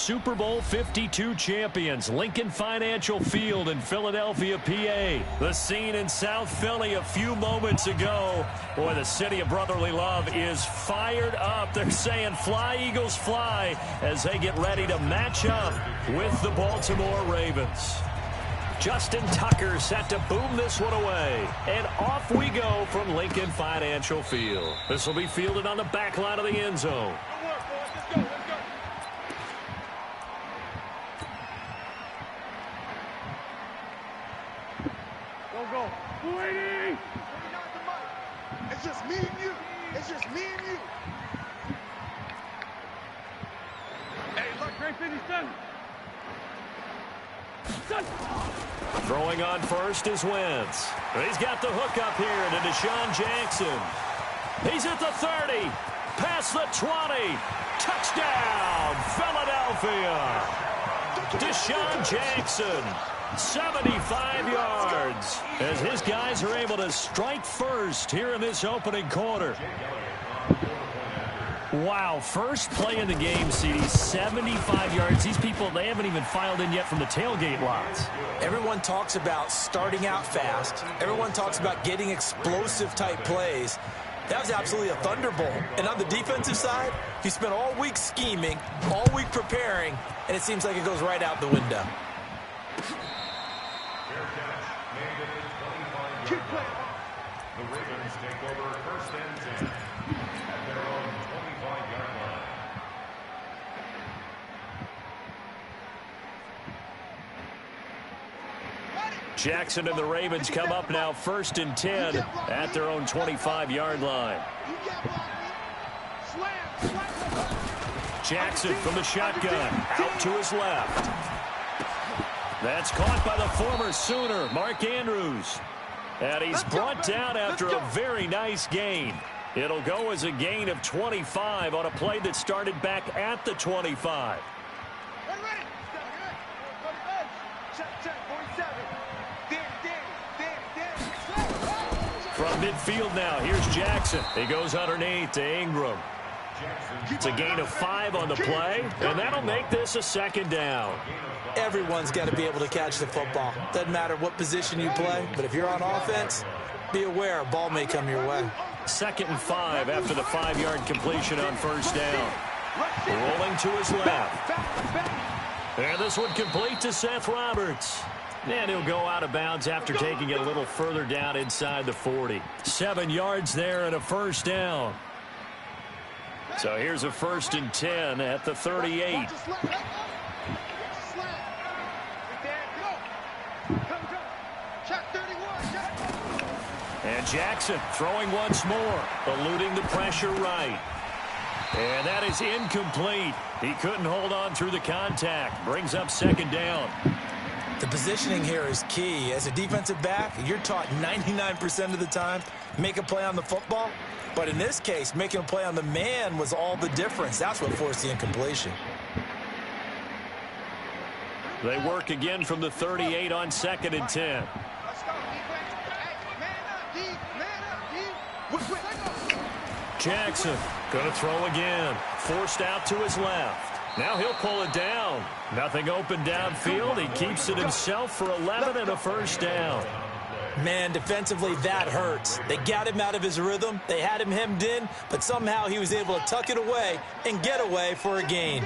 Super Bowl 52 champions, Lincoln Financial Field in Philadelphia, PA. The scene in South Philly a few moments ago. Boy, the city of brotherly love is fired up. They're saying, "Fly, Eagles, fly," as they get ready to match up with the Baltimore Ravens. Justin Tucker set to boom this one away. And off we go from Lincoln Financial Field. This will be fielded on the back line of the end zone. Go. It's just me and you. It's just me and you. Hey, look, great 57. Throwing on first is Wentz. He's got the hook up here to Deshaun Jackson. He's at the 30. Past the 20. Touchdown, Philadelphia. Deshaun Jackson, 75 yards, as his guys are able to strike first here in this opening quarter. Wow, first play in the game, CD, 75 yards. These people, they haven't even filed in yet from the tailgate lots. Everyone talks about starting out fast. Everyone talks about getting explosive-type plays. That was absolutely a thunderbolt. And on the defensive side, he spent all week scheming, all week preparing, and it seems like it goes right out the window. Keep playing. The Ravens take over first and 10 at their own 25-yard line. Jackson and the Ravens come up now first and 10 at their own 25-yard line. Jackson from the shotgun, out to his left. That's caught by the former Sooner, Mark Andrews. And he's brought down after a very nice gain. It'll go as a gain of 25 on a play that started back at the 25. From midfield now, here's Jackson. He goes underneath to Ingram. It's a gain of 5 on the play, and that'll make this a second down. Everyone's got to be able to catch the football. Doesn't matter what position you play, but if you're on offense, be aware a ball may come your way. 2nd and 5 after the 5-yard completion on first down. Rolling to his left. And this one complete to Seth Roberts. And he'll go out of bounds after taking it a little further down inside the 40. 7 yards there and a first down. So here's a 1st and 10 at the 38. And Jackson throwing once more, eluding the pressure right. And that is incomplete. He couldn't hold on through the contact. Brings up 2nd down. The positioning here is key. As a defensive back, you're taught 99% of the time, make a play on the football. But in this case, making a play on the man was all the difference. That's what forced the incompletion. They work again from the 38 on 2nd and 10. Jackson going to throw again. Forced out to his left. Now he'll pull it down. Nothing open downfield. He keeps it himself for 11 and a first down. Man, defensively, that hurts. They got him out of his rhythm. They had him hemmed in, but somehow he was able to tuck it away and get away for a gain.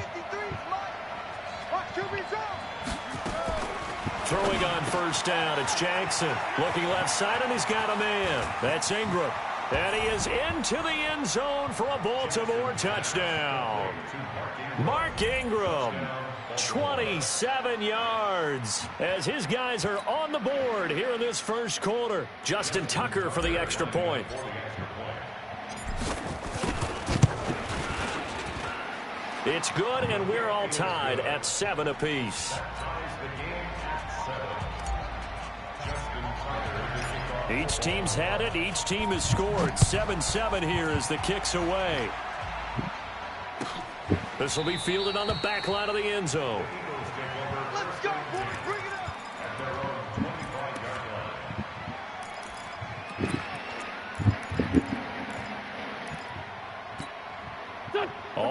Throwing on first down, it's Jackson. Looking left side, and he's got a man. That's Ingram. And he is into the end zone for a Baltimore touchdown. Mark Ingram, 27 yards, as his guys are on the board here in this first quarter. Justin Tucker for the extra point. It's good, and we're all tied at 7 apiece. Each team's had it. Each team has scored. 7-7 here as the kick's away. This will be fielded on the back line of the end zone. Let's go, boys. Bring it up.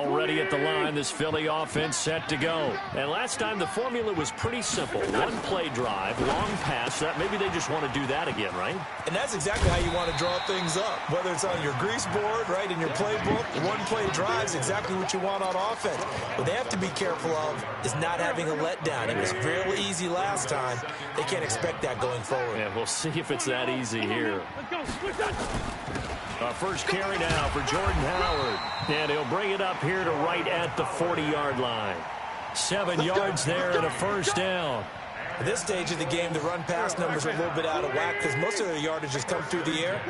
Already at the line, this Philly offense set to go. And last time, the formula was pretty simple. One play drive, long pass. That maybe they just want to do that again, right? And that's exactly how you want to draw things up. Whether it's on your grease board, right, in your playbook, one play drive is exactly what you want on offense. What they have to be careful of is not having a letdown. It was real easy last time. They can't expect that going forward. Yeah, we'll see if it's that easy here. First carry now for Jordan Howard. And he'll bring it up here to right at the 40-yard line. 7 yards there and a first down. At this stage of the game, the run-pass numbers are a little bit out of whack because most of their yardage has come through the air.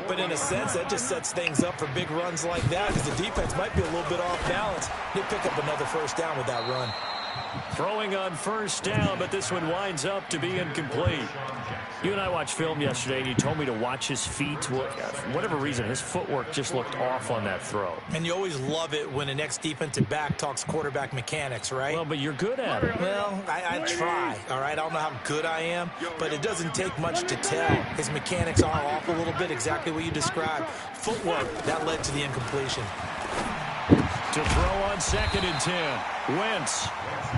But in a sense, that just sets things up for big runs like that because the defense might be a little bit off balance. They pick up another first down with that run. Throwing on first down, but this one winds up to be incomplete. You and I watched film yesterday, and you told me to watch his feet. Well, for whatever reason, his footwork just looked off on that throw. And you always love it when an ex-defensive back talks quarterback mechanics, right? Well, but you're good at it. Well, I try, all right? I don't know how good I am, but it doesn't take much to tell. His mechanics are off a little bit, exactly what you described. Footwork, that led to the incompletion. To throw on 2nd and 10. Wentz.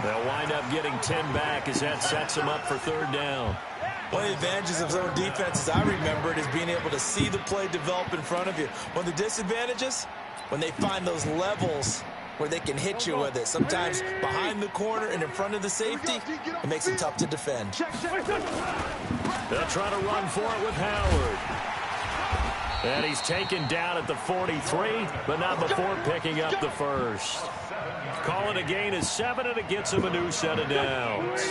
They'll wind up getting 10 back as that sets them up for 3rd down. One of the advantages of zone defense, as I remember it, is being able to see the play develop in front of you. One of the disadvantages, when they find those levels where they can hit you with it. Sometimes behind the corner and in front of the safety, it makes it tough to defend. They'll try to run for it with Howard. And he's taken down at the 43, but not before picking up the first. Call it a gain of 7, and it gets him a new set of downs.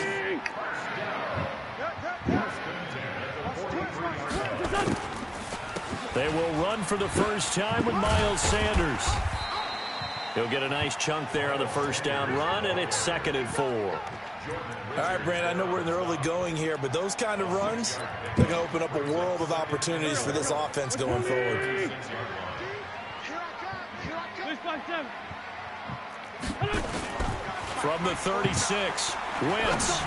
They will run for the first time with Miles Sanders. He'll get a nice chunk there on the first down run, and it's 2nd and 4. All right, Brandon, I know we're in the early going here, but those kind of runs, they're going to open up a world of opportunities for this offense going forward. From the 36, Wentz.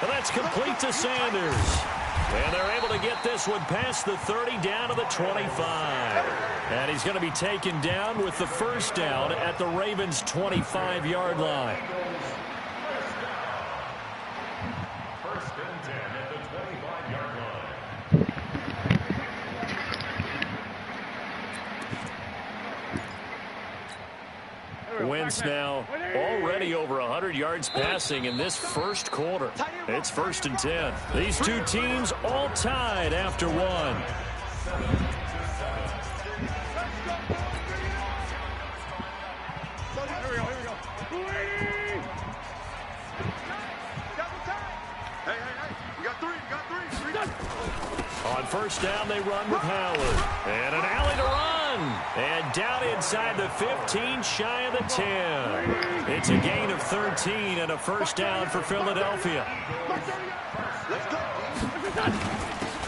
And that's complete to Sanders. And they're able to get this one past the 30 down to the 25. And he's going to be taken down with the first down at the Ravens' 25-yard line. First and 10 at the 25-yard line. Wentz now already over 100 yards passing in this first quarter. It's 1st and 10. These two teams all tied after one. On first down, they run with Howard. And an alley to run. And down inside the 15, shy of the 10. It's a gain of 13 and a first down for Philadelphia.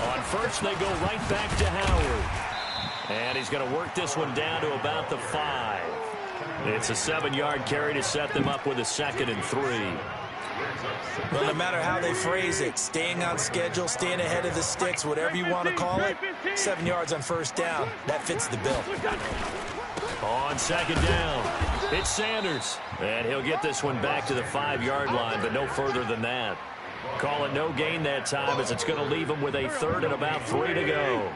On first, they go right back to Howard. And he's going to work this one down to about the 5. It's a 7-yard carry to set them up with a 2nd and 3. Well, no matter how they phrase it, staying on schedule, staying ahead of the sticks, whatever you want to call it, 7 yards on first down, that fits the bill. On 2nd down, it's Sanders. And he'll get this one back to the 5-yard line, but no further than that. Call it no gain that time as it's going to leave him with a 3rd and about 3 to go.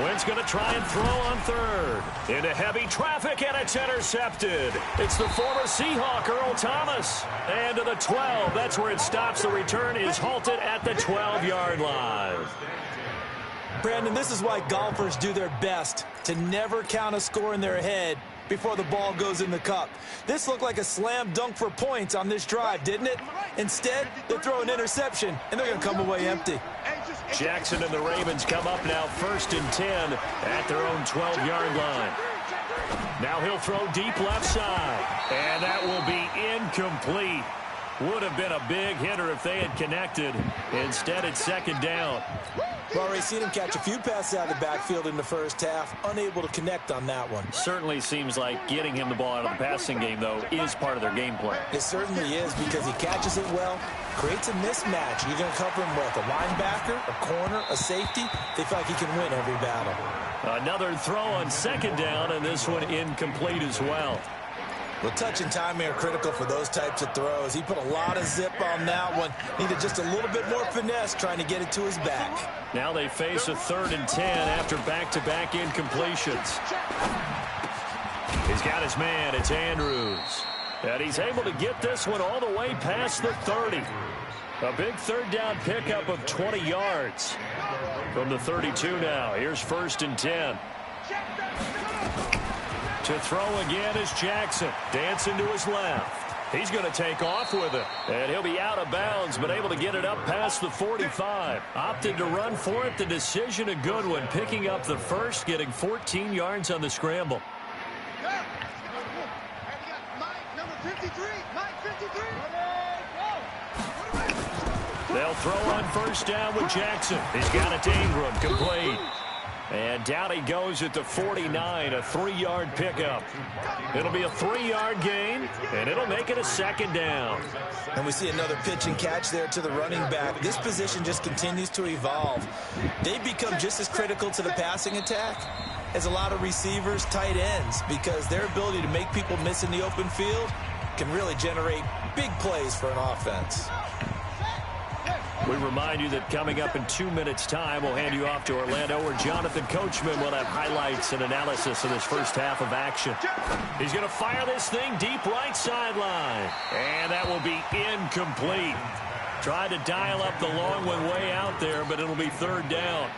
Wentz going to try and throw on 3rd. Into heavy traffic, and it's intercepted. It's the former Seahawk, Earl Thomas. And to the 12. That's where it stops. The return is halted at the 12-yard line. Brandon, this is why golfers do their best to never count a score in their head before the ball goes in the cup. This looked like a slam dunk for points on this drive, didn't it? Instead, they throw an interception, and they're going to come away empty. Jackson and the Ravens come up now 1st and 10 at their own 12-yard line. Now he'll throw deep left side, and that will be incomplete. Would have been a big hitter if they had connected. Instead, it's second down. We've already seen him catch a few passes out of the backfield in the first half, unable to connect on that one. Certainly seems like getting him the ball out of the passing game, though, is part of their game plan. It certainly is, because he catches it well, creates a mismatch. You're going to cover him with a linebacker, a corner, a safety. They feel like he can win every battle. Another throw on second down, and this one incomplete as well. Well, touch and timing are critical for those types of throws. He put a lot of zip on that one. Needed just a little bit more finesse trying to get it to his back. Now they face a 3rd and 10 after back-to-back incompletions. He's got his man. It's Andrews. And he's able to get this one all the way past the 30. A big 3rd down pickup of 20 yards. From the 32 now. Here's 1st and 10. To throw again is Jackson. Dancing to his left. He's going to take off with it. And he'll be out of bounds, but able to get it up past the 45. Opted to run for it. The decision a good one. Picking up the first, getting 14 yards on the scramble. They'll throw on 1st down with Jackson. He's got it to Ingram. Complete. And down he goes at the 49, a 3-yard pickup. It'll be a 3-yard gain, and it'll make it a 2nd down. And we see another pitch and catch there to the running back. This position just continues to evolve. They become just as critical to the passing attack as a lot of receivers, tight ends, because their ability to make people miss in the open field can really generate big plays for an offense. We remind you that coming up in 2 minutes' time, we'll hand you off to Orlando, where Jonathan Coachman will have highlights and analysis of this first half of action. He's going to fire this thing deep right sideline. And that will be incomplete. Tried to dial up the long one way out there, but it'll be 3rd down.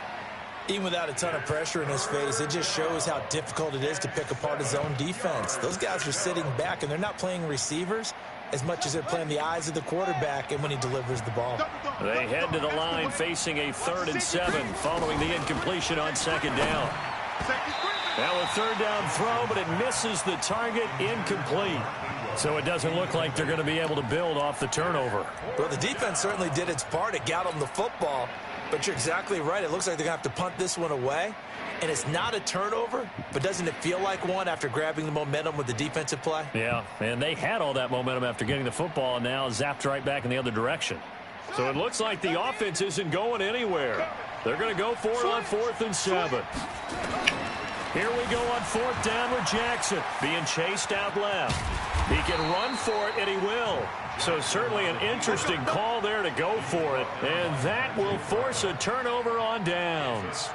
Even without a ton of pressure in his face, it just shows how difficult it is to pick apart his own defense. Those guys are sitting back, and they're not playing receivers as much as they're playing the eyes of the quarterback and when he delivers the ball. They head to the line facing a 3rd and 7 following the incompletion on 2nd down. Now a 3rd down throw, but it misses the target, incomplete. So it doesn't look like they're going to be able to build off the turnover. Well, the defense certainly did its part. It got them the football. But you're exactly right. It looks like they're going to have to punt this one away. And it's not a turnover, but doesn't it feel like one after grabbing the momentum with the defensive play? Yeah, and they had all that momentum after getting the football, and now zapped right back in the other direction. So it looks like the offense isn't going anywhere. They're going to go for it on 4th and 7. Here we go on 4th down with Jackson being chased out left. He can run for it, and he will. So certainly an interesting call there to go for it. And that will force a turnover on downs.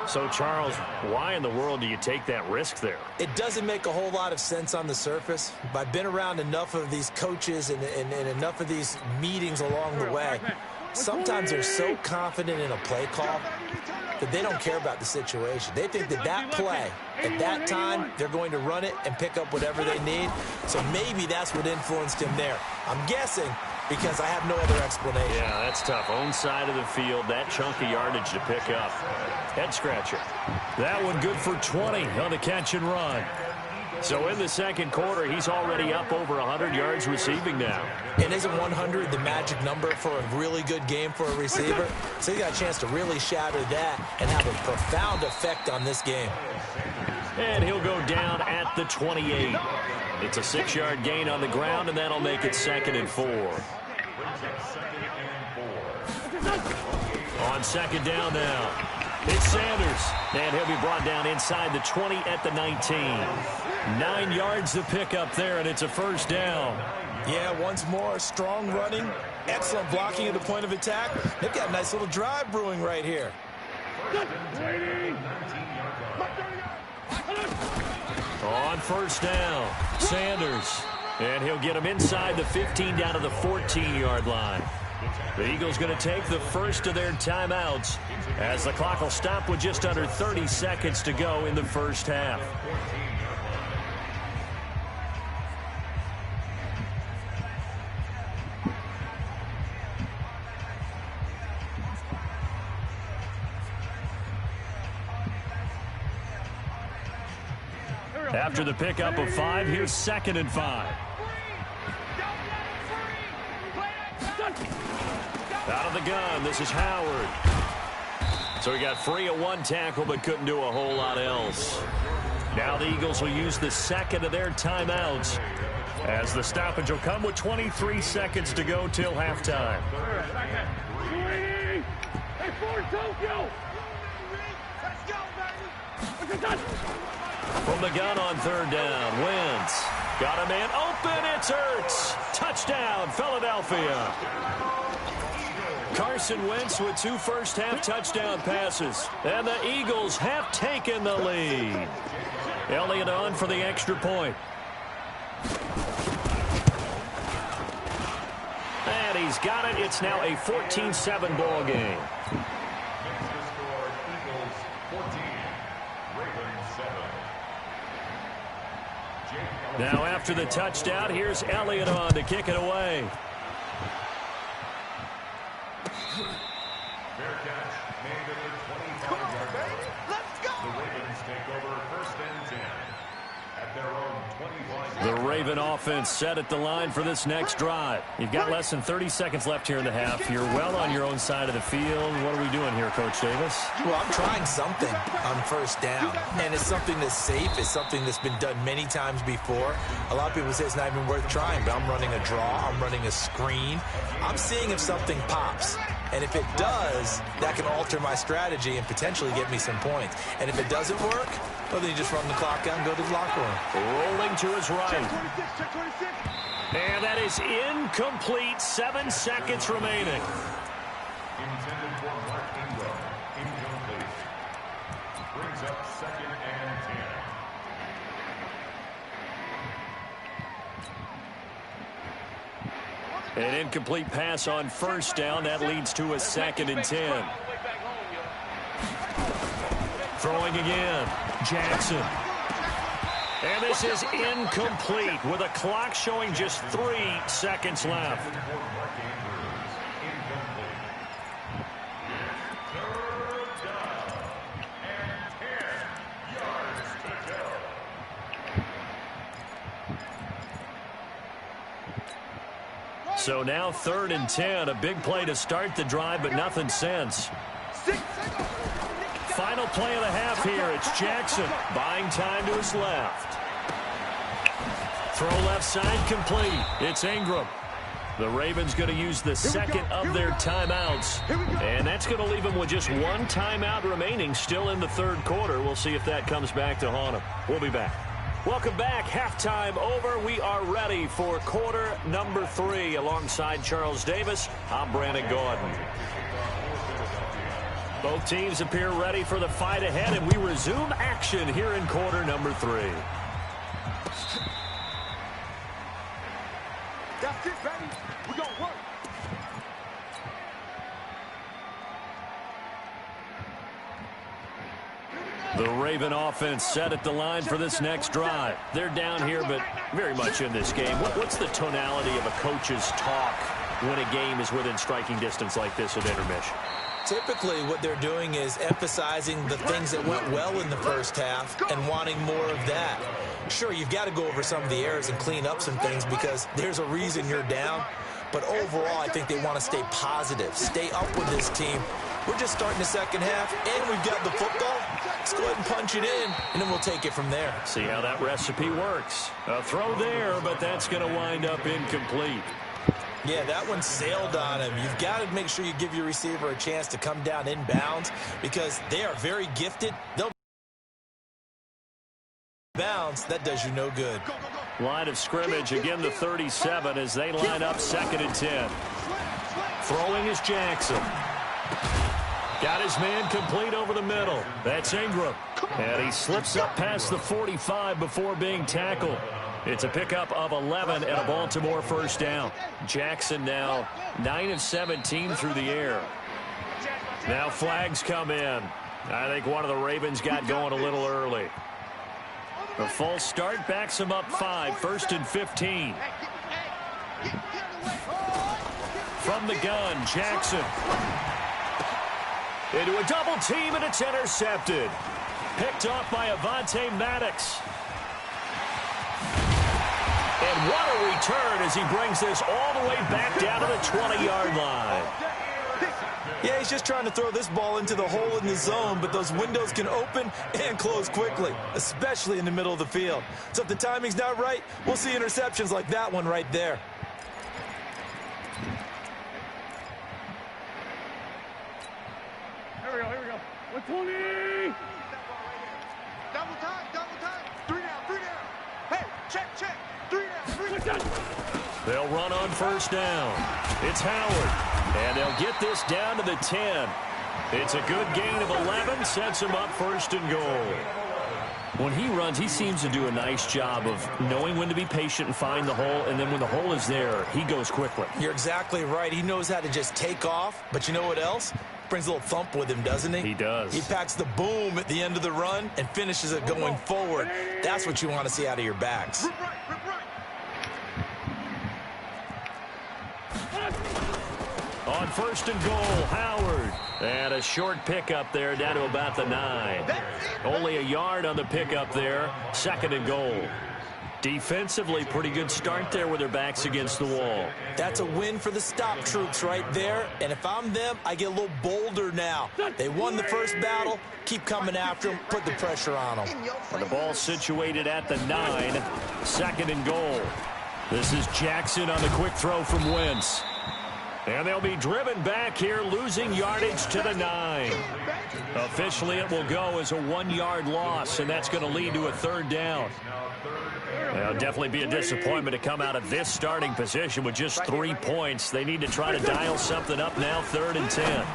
So, Charles, why in the world do you take that risk there? It doesn't make a whole lot of sense on the surface. But I've been around enough of these coaches and enough of these meetings along the way. Sometimes they're so confident in a play call that they don't care about the situation. They think that that play, at that time, they're going to run it and pick up whatever they need. So maybe that's what influenced him there. I'm guessing because I have no other explanation. Yeah, that's tough. Own side of the field, that chunk of yardage to pick up. Head scratcher. That one good for 20 on the catch and run. So in the second quarter, he's already up over 100 yards receiving now. And isn't 100 the magic number for a really good game for a receiver? So he got a chance to really shatter that and have a profound effect on this game. And he'll go down at the 28. It's a 6-yard gain on the ground, and that'll make it 2nd and 4. On 2nd down now, it's Sanders. And he'll be brought down inside the 20 at the 19. 9 yards to pick up there, and it's a 1st down. Yeah, once more, strong running, excellent blocking at the point of attack. They've got a nice little drive brewing right here. On 1st down, Sanders. And he'll get him inside the 15 down to the 14-yard line. The Eagles going to take the first of their timeouts as the clock will stop with just under 30 seconds to go in the first half. After the pickup of 5, here's 2nd and 5. Out of the gun, this is Howard. So he got free of one tackle but couldn't do a whole lot else. Now the Eagles will use the second of their timeouts as the stoppage will come with 23 seconds to go till halftime. From the gun on third down, Wentz got a man open. It's Ertz. Touchdown, Philadelphia. Carson Wentz with 2 first-half touchdown passes. And the Eagles have taken the lead. Elliott on for the extra point. And he's got it. It's now a 14-7 ball game. Now after the touchdown, here's Elliott on to kick it away. Fair catch made at the 25-yard line. Let's go. The Ravens take over first and 10 at their own 25. The Raven offense set at the line for this next drive. You've got less than 30 seconds left here in the half. You're well on your own side of the field. What are we doing here, Coach Davis? Well, I'm trying something on first down, and it's something that's safe. It's something that's been done many times before. A lot of people say it's not even worth trying, but I'm running a draw. I'm running a screen. I'm seeing if something pops. And if it does, that can alter my strategy and potentially get me some points. And if it doesn't work, well, then you just run the clock out and go to the locker room. Rolling to his right. And that is incomplete. 7 seconds remaining. Intended for Mark Ingram. Incomplete. Brings up second and 10. An incomplete pass on first down. That leads to a second and 10. Throwing again. Jackson. And this is incomplete with a clock showing just 3 seconds left. For Mark Andrews. Incomplete. Third down and 10 yards to go. So now 3rd and 10. A big play to start the drive, but nothing since. Final play of the half here. It's Jackson buying time to his left. Throw left side complete. It's Ingram. The Ravens going to use the second of their timeouts. And that's going to leave them with just 1 timeout remaining still in the 3rd quarter. We'll see if that comes back to haunt them. We'll be back. Welcome back. Halftime over. We are ready for quarter number 3. Alongside Charles Davis, I'm Brandon Gordon. Both teams appear ready for the fight ahead, and we resume action here in quarter number 3. That's it, baby. We're going to work. The Raven offense set at the line for this next drive. They're down here, but very much in this game. What's the tonality of a coach's talk when a game is within striking distance like this at intermission? Typically, what they're doing is emphasizing the things that went well in the first half and wanting more of that. Sure, you've got to go over some of the errors and clean up some things because there's a reason you're down. But overall, I think they want to stay positive, stay up with this team. We're just starting the second half, and we've got the football. Let's go ahead and punch it in, and then we'll take it from there. See how that recipe works. A throw there, but that's going to wind up incomplete. Yeah, that one sailed on him. You've got to make sure you give your receiver a chance to come down inbounds because they are very gifted. They'll bounce. That does you no good. Line of scrimmage, again the 37 as they line up 2nd and 10. Throwing is Jackson. Got his man complete over the middle. That's Ingram. And he slips up past the 45 before being tackled. It's a pickup of 11 and a Baltimore first down. Jackson now 9 of 17 through the air. Now flags come in. I think one of the Ravens got going a little early. A false start backs him up 5, 1st and 15. From the gun, Jackson. Into a double team, and it's intercepted. Picked off by Avonte Maddox. And And what a return as he brings this all the way back down to the 20-yard line. Yeah, he's just trying to throw this ball into the hole in the zone, but those windows can open and close quickly, especially in the middle of the field. So if the timing's not right, we'll see interceptions like that one right there. Here we go. 120! Double time. 3 down. Hey, check. 3 down. They'll run on first down. It's Howard, and they'll get this down to the 10. It's a good gain of 11, sets him up first and goal. When he runs, he seems to do a nice job of knowing when to be patient and find the hole, and then when the hole is there, he goes quickly. You're exactly right. He knows how to just take off, but you know what else? Brings a little thump with him, doesn't he? He does. He packs the boom at the end of the run and finishes it going forward. That's what you want to see out of your backs. Rip right. On first and goal, Howard. And a short pickup there down to about the 9. Only a yard on the pickup there. Second and goal. Defensively, pretty good start there with their backs against the wall. That's a win for the stop troops right there. And if I'm them, I get a little bolder now. They won the first battle. Keep coming after them. Put the pressure on them. And the ball situated at the 9. Second and goal. This is Jackson on the quick throw from Wentz. And they'll be driven back here, losing yardage to the 9. Officially, it will go as a 1-yard loss, and that's going to lead to a third down. It'll definitely be a disappointment to come out of this starting position with just 3 points. They need to try to dial something up now, 3rd and 10.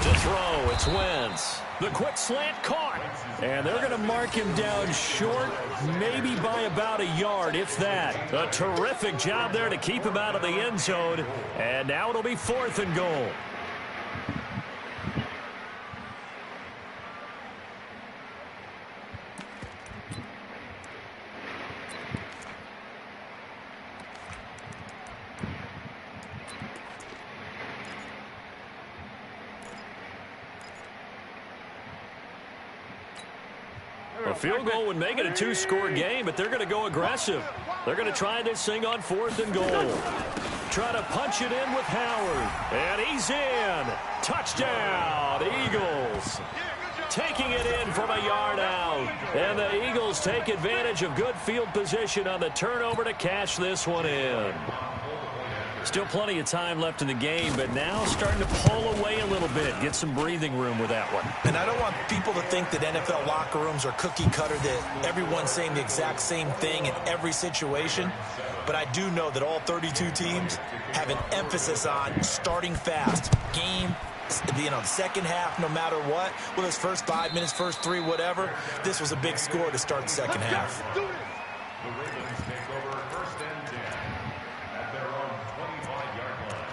To throw, it's Wentz. The quick slant caught. And they're going to mark him down short, maybe by about a yard, if that. A terrific job there to keep him out of the end zone. And now it'll be 4th and goal. A field goal would make it a 2-score game, but they're going to go aggressive. They're going to try this thing on 4th and goal. Try to punch it in with Howard. And he's in. Touchdown, Eagles. Taking it in from a yard out. And the Eagles take advantage of good field position on the turnover to cash this one in. Still plenty of time left in the game, but now starting to pull away a little bit. Get some breathing room with that one. And I don't want people to think that NFL locker rooms are cookie cutter, that everyone's saying the exact same thing in every situation. But I do know that all 32 teams have an emphasis on starting fast. Game, second half, no matter what. Whether it's first 5 minutes, first 3, whatever. This was a big score to start the second half. The Ravens take over 1st and 10 at their own 25-yard line.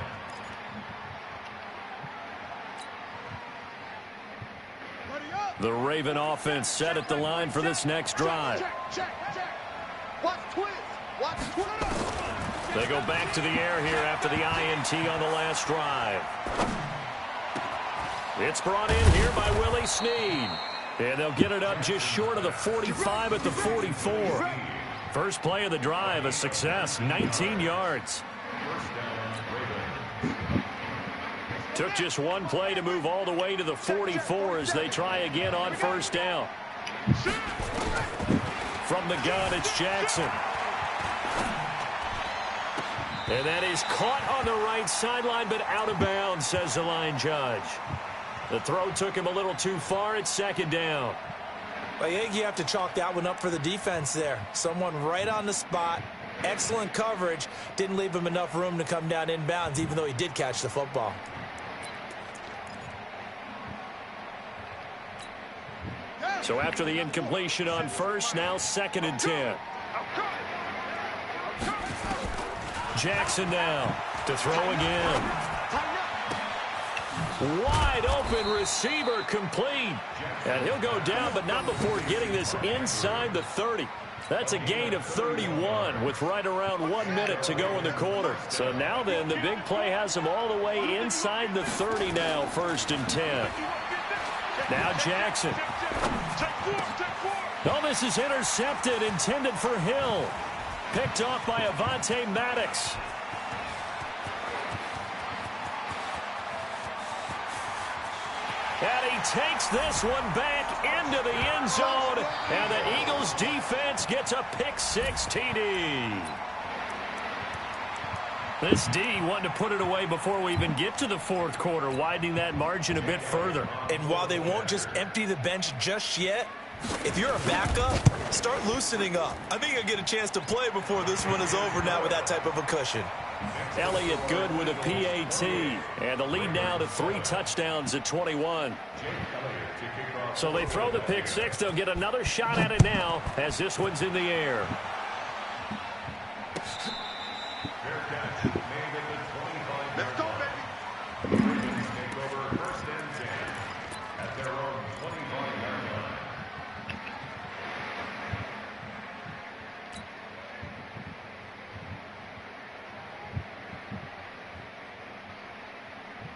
The Raven offense set at the line for this next drive. Check. Watch twist. They go back to the air here after the INT on the last drive. It's brought in here by Willie Snead. And they'll get it up just short of the 45 at the 44. First play of the drive, a success, 19 yards. Took just one play to move all the way to the 44 as they try again on first down. From the gun, it's Jackson. And that is caught on the right sideline, but out of bounds, says the line judge. The throw took him a little too far. It's second down. Well, I think you have to chalk that one up for the defense there. Someone right on the spot. Excellent coverage. Didn't leave him enough room to come down inbounds, even though he did catch the football. So after the incompletion on first, now 2nd and 10. Jackson now to throw again. Wide open receiver complete. And he'll go down, but not before getting this inside the 30. That's a gain of 31 with right around 1 minute to go in the quarter. So now then, the big play has him all the way inside the 30 now, 1st and 10. Now Jackson. Oh, this is intercepted, intended for Hill. Picked off by Avonte Maddox. And he takes this one back into the end zone. And the Eagles defense gets a pick-6 TD. This D wanted to put it away before we even get to the fourth quarter, widening that margin a bit further. And while they won't just empty the bench just yet, if you're a backup, start loosening up. I think you'll get a chance to play before this one is over now with that type of a cushion. Elliott good with a PAT. And the lead now to 3 touchdowns at 21. So they throw the pick-6. They'll get another shot at it now as this one's in the air. Let's go, baby. Ravens take over first and 10 at their own 25-yard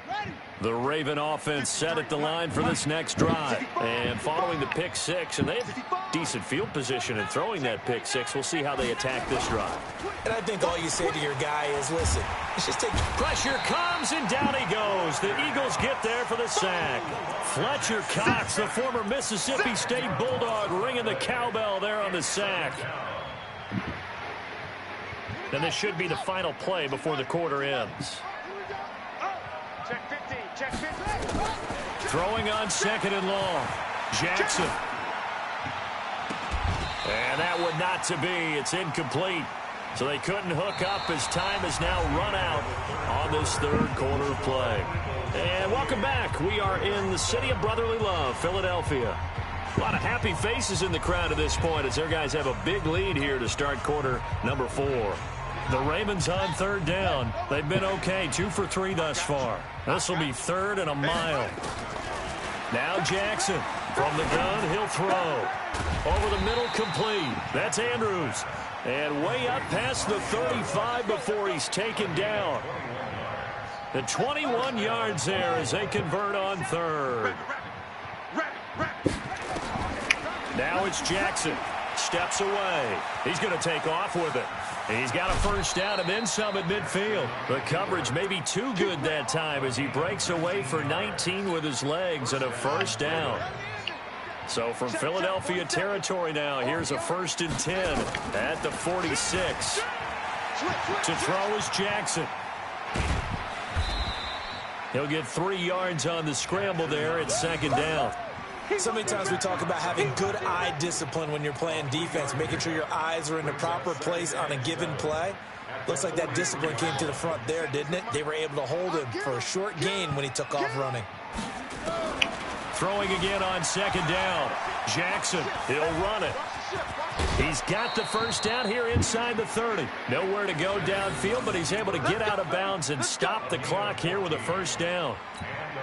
line. The Raven offense set at the line for this next drive. And following the pick-6, and they have decent field position in throwing that pick-6. We'll see how they attack this drive. And I think all you say to your guy is, listen, let's just take... Pressure comes, and down he goes. The Eagles get there for the sack. Fletcher Cox, the former Mississippi State Bulldog, ringing the cowbell there on the sack. And this should be the final play before the quarter ends. Check 15, check 15. Throwing on second and long. Jackson. And that would not to be. It's incomplete. So they couldn't hook up as time has now run out on this third quarter play. And welcome back. We are in the city of brotherly love, Philadelphia. A lot of happy faces in the crowd at this point as their guys have a big lead here to start quarter number 4. The Ravens on third down. They've been okay, 2 for 3 thus far. This will be third and a mile. Now Jackson from the gun, he'll throw. Over the middle, complete. That's Andrews. And way up past the 35 before he's taken down. The 21 yards there as they convert on third. Now it's Jackson. Steps away. He's going to take off with it. He's got a first down and then some at midfield. The coverage may be too good that time as he breaks away for 19 with his legs and a first down. So from Philadelphia territory now, here's a 1st and 10 at the 46. To throw is Jackson. He'll get 3 yards on the scramble there at second down. So many times we talk about having good eye discipline when you're playing defense, making sure your eyes are in the proper place on a given play. Looks like that discipline came to the front there, didn't it? They were able to hold him for a short gain when he took off running. Throwing again on second down. Jackson, he'll run it. He's got the first down here inside the 30. Nowhere to go downfield, but he's able to get out of bounds and stop the clock here with a first down.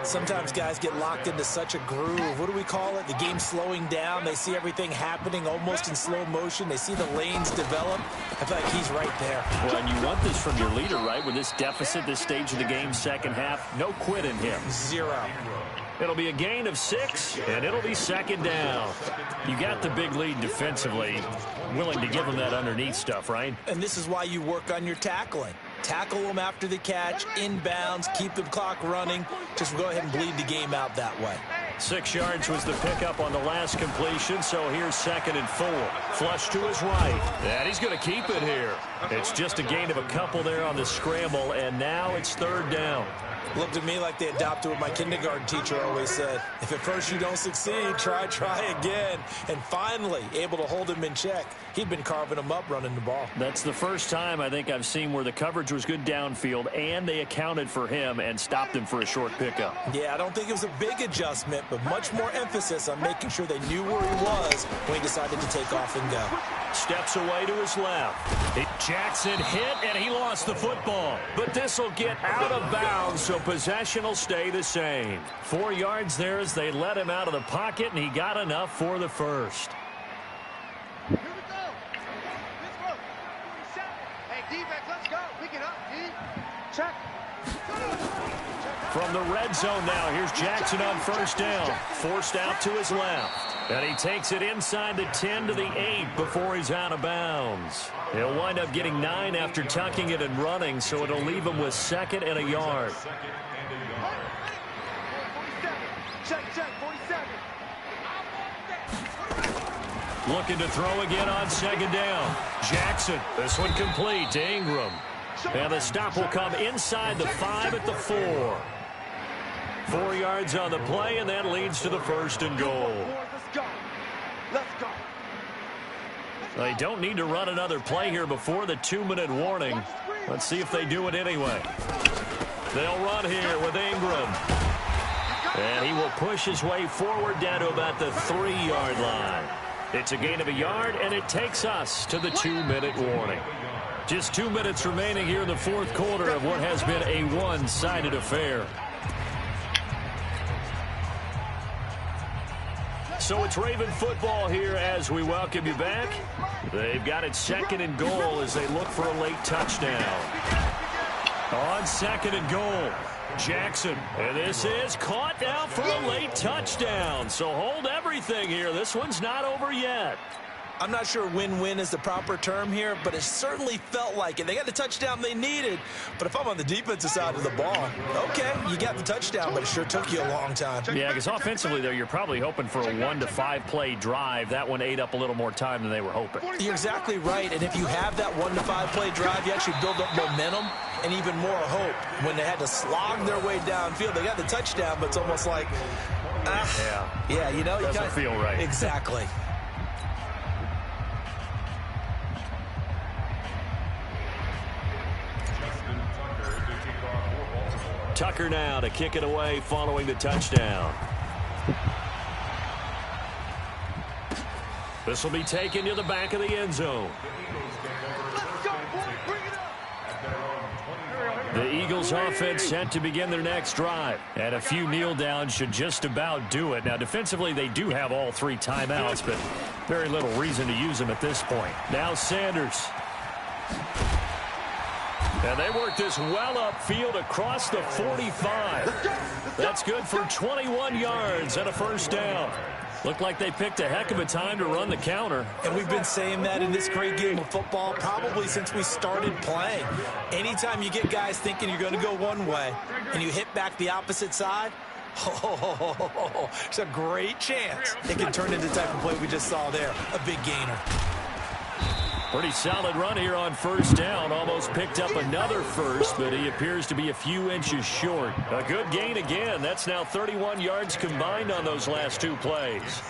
Sometimes guys get locked into such a groove. What do we call it? The game slowing down. They see everything happening almost in slow motion. They see the lanes develop. I feel like he's right there. Well, and you want this from your leader, right? With this deficit, this stage of the game, second half, no quit in him. 0. It'll be a gain of 6, and it'll be second down. You got the big lead defensively. Willing to give them that underneath stuff, right? And this is why you work on your tackling. Tackle them after the catch, inbounds, keep the clock running. Just go ahead and bleed the game out that way. 6 yards was the pickup on the last completion, so here's 2nd and 4. Flush to his right, and he's going to keep it here. It's just a gain of a couple there on the scramble, and now it's 3rd down. Looked at me like they adopted what my kindergarten teacher always said. If at first you don't succeed, try again. And finally, able to hold him in check. He'd been carving him up running the ball. That's the first time I think I've seen where the coverage was good downfield, and they accounted for him and stopped him for a short pickup. Yeah, I don't think it was a big adjustment, but much more emphasis on making sure they knew where he was when he decided to take off and go. Steps away to his left. Jackson hit, and he lost the football. But this will get out of bounds, so possession will stay the same. 4 yards there as they let him out of the pocket, and he got enough for the first. Here we go. Let's go. 47. Hey, defense, let's go. Pick it up, D. Check. Check. From the red zone now, here's Jackson on first down. Forced out to his left. And he takes it inside the 10 to the 8 before he's out of bounds. He'll wind up getting 9 after tucking it and running, so it'll leave him with 2nd and a yard. Check, 47. Looking to throw again on 2nd down. Jackson, this one complete to Ingram. And the stop will come inside the 5 at the 4. 4 yards on the play, and that leads to the 1st and goal. Let's go. Let's go. They don't need to run another play here before the 2-minute warning. Let's see if they do it anyway. They'll run here with Ingram. And he will push his way forward down to about the 3-yard line. It's a gain of a yard, and it takes us to the 2-minute warning. Just 2 minutes remaining here in the 4th quarter of what has been a one-sided affair. So it's Raven football here as we welcome you back. They've got it 2nd and goal as they look for a late touchdown. On 2nd and goal, Jackson. And this is caught now for a late touchdown. So hold everything here. This one's not over yet. I'm not sure win-win is the proper term here, but it certainly felt like it. They got the touchdown they needed, but if I'm on the defensive side of the ball, okay, you got the touchdown, but it sure took you a long time. Yeah, because offensively, though, you're probably hoping for a 1 to 5 play drive. That one ate up a little more time than they were hoping. You're exactly right, and if you have that 1 to 5 play drive, you actually build up momentum and even more hope. When they had to slog their way downfield, they got the touchdown, but it's almost like, yeah, you know, doesn't feel right. Exactly. Tucker now to kick it away following the touchdown. This will be taken to the back of the end zone. Let's go, boy. Bring it up. The Eagles offense set to begin their next drive. And a few kneel downs should just about do it. Now, defensively, they do have all 3 timeouts, but very little reason to use them at this point. Now Sanders. And they work this well upfield across the 45. That's good for 21 yards and a 1st down. Looked like they picked a heck of a time to run the counter. And we've been saying that in this great game of football probably since we started playing. Anytime you get guys thinking you're going to go one way and you hit back the opposite side, it's a great chance it can turn into the type of play we just saw there, a big gainer. Pretty solid run here on 1st down. Almost picked up another 1st, but he appears to be a few inches short. A good gain again. That's now 31 yards combined on those last 2 plays.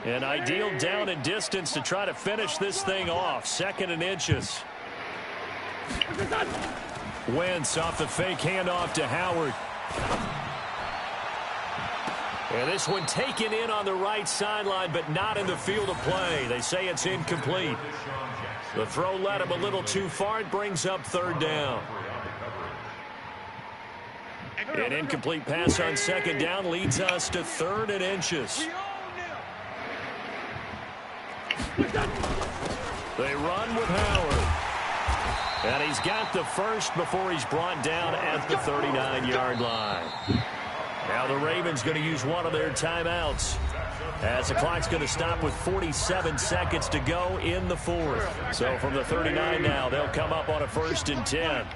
An ideal down and distance to try to finish this thing off. 2nd and inches. Wentz off the fake handoff to Howard. And this one taken in on the right sideline, but not in the field of play. They say it's incomplete. The throw led him a little too far. It brings up 3rd down. An incomplete pass on 2nd down leads us to 3rd and inches. They run with Howard. And he's got the 1st before he's brought down at the 39-yard line. Now the Ravens going to use one of their timeouts as the clock's going to stop with 47 seconds to go in the 4th. So from the 39 now, they'll come up on a 1st and 10.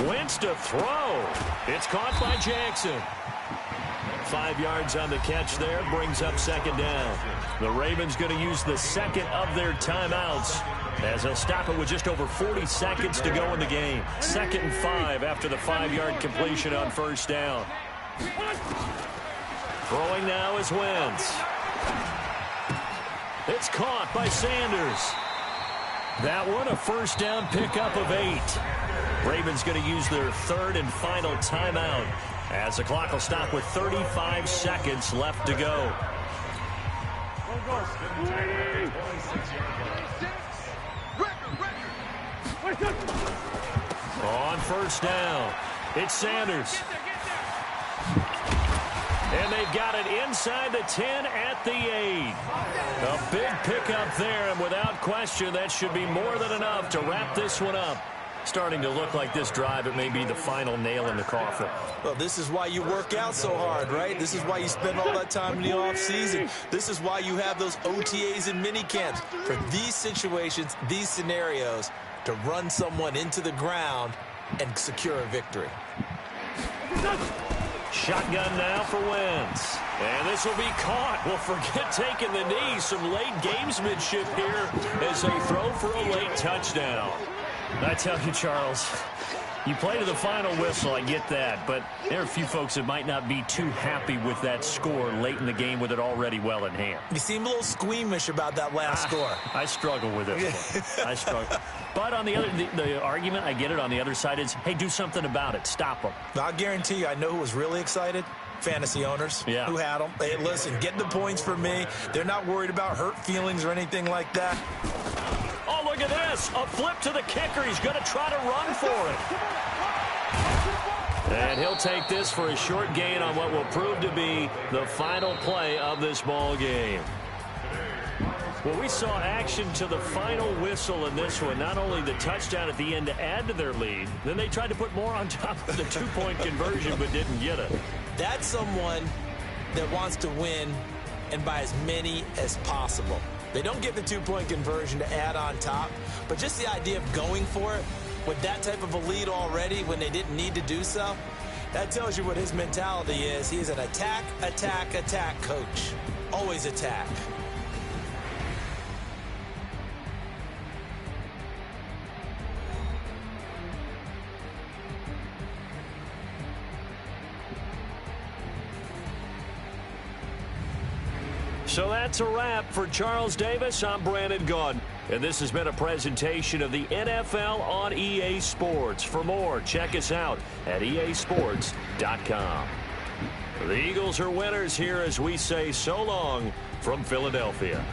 Wentz to throw. It's caught by Jackson. 5 yards on the catch there, brings up 2nd down. The Ravens going to use the 2nd of their timeouts as they'll stop it with just over 40 seconds to go in the game. 2nd and 5 after the 5-yard completion on 1st down. Throwing now is Wentz. It's caught by Sanders. That one a 1st down pickup of 8. Ravens going to use their 3rd and final timeout as the clock will stop with 35 seconds left to go. On 1st down, it's Sanders. And they've got it inside the 10 at the 8. A big pickup there, and without question, that should be more than enough to wrap this one up. Starting to look like this drive, it may be the final nail in the coffin. Well, this is why you work out so hard, right? This is why you spend all that time in the offseason. This is why you have those OTAs and mini camps. For these situations, these scenarios, to run someone into the ground and secure a victory. Shotgun now for Wentz. And this will be caught. Well, forget taking the knee. Some late gamesmanship here as they throw for a late touchdown. I tell you, Charles, you play to the final whistle, I get that, but there are a few folks that might not be too happy with that score late in the game with it already well in hand. You seem a little squeamish about that last score. I struggle with it. I struggle. But on the other, the argument, I get it, on the other side is, hey, do something about it. Stop them. I'll guarantee you, I know who was really excited. Fantasy owners who had them. Hey, listen, get the points for me. They're not worried about hurt feelings or anything like that. Oh, look at this. A flip to the kicker. He's going to try to run for it. And he'll take this for a short gain on what will prove to be the final play of this ball game. Well, we saw action to the final whistle in this one. Not only the touchdown at the end to add to their lead, then they tried to put more on top of the two-point conversion but didn't get it. That's someone that wants to win and by as many as possible. They don't get the two-point conversion to add on top, but just the idea of going for it with that type of a lead already when they didn't need to do so, that tells you what his mentality is. He is an attack, attack, attack coach. Always attack. So that's a wrap for Charles Davis. I'm Brandon Gaudin. And this has been a presentation of the NFL on EA Sports. For more, check us out at easports.com. The Eagles are winners here as we say so long from Philadelphia.